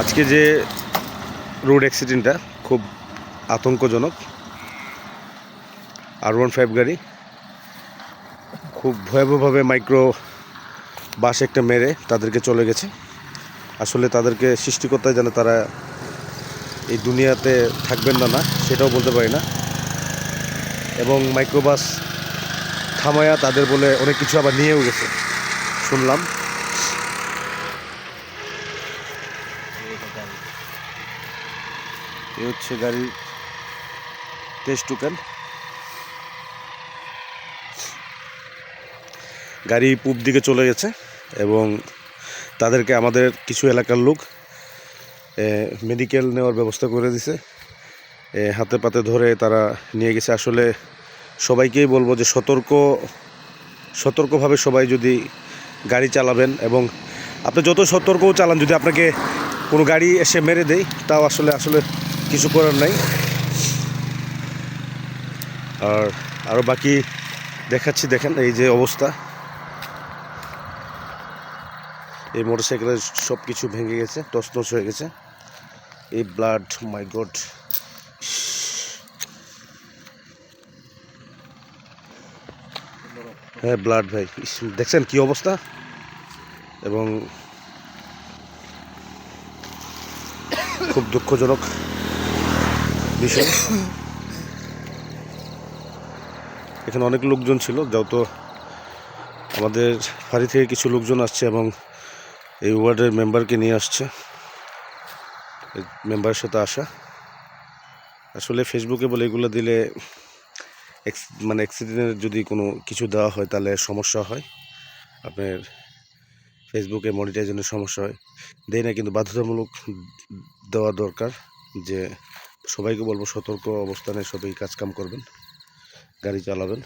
আজকে যে রোড অ্যাক্সিডেন্টটা খুব আতঙ্কজনক। R15 গাড়ি খুব ভয়াবহভাবে মাইক্রো বাস একটা মেরে তাদেরকে চলে গেছে। আসলে তাদেরকে সৃষ্টিকর্তায় জানে তারা এই দুনিয়াতে থাকবেন না সেটাও বলতে পারি না। এবং মাইক্রোবাস থামায়া তাদের বলে অনেক কিছু আবার নিয়েও গেছে শুনলাম। এ হচ্ছে গাড়ির টেস্ট টোকেন। গাড়ি পূব দিকে চলে গেছে এবং তাদেরকে আমাদের কিছু এলাকার লোক মেডিকেল নেওয়ার ব্যবস্থা করে দিছে। হাতে পাতে ধরে তারা নিয়ে গেছে। আসলে সবাইকেই বলবো যে সতর্কভাবে সবাই যদি গাড়ি চালাবেন, এবং আপনি যত সতর্কও চালান, যদি আপনাকে কোনো গাড়ি এসে মেরে দেয় তাও আসলে কিছু করার নাই। আর আরও বাকি দেখাচ্ছি, দেখেন এই যে অবস্থা। এই মোটরসাইকেলের সব কিছু ভেঙে গেছে, তছনছ হয়ে গেছে। এই ব্লাড, মাই গড, হ্যাঁ ব্লাড ভাই, দেখছেন কি অবস্থা। এবং খুব দুঃখজনক বিষয়। এখানে অনেক লোকজন ছিল, যত আমাদের বাড়ি থেকে কিছু লোকজন আসছে এবং এই ওয়ার্ডের মেম্বারকে নিয়ে আসছে, মেম্বারের সাথে আসা। আসলে ফেসবুকে বলে এগুলো দিলে মানে অ্যাক্সিডেন্টের যদি কোনো কিছু দেওয়া হয় তাহলে সমস্যা হয়, আপনার ফেসবুকে মনিটাইজেশনের সমস্যা হয়। দেয় না, কিন্তু বাধ্যতামূলক দেওয়া দরকার। যে সবাইকে বলবো সতর্ক অবস্থানে সবাই কাজকাম করবেন, গাড়ি চালাবেন।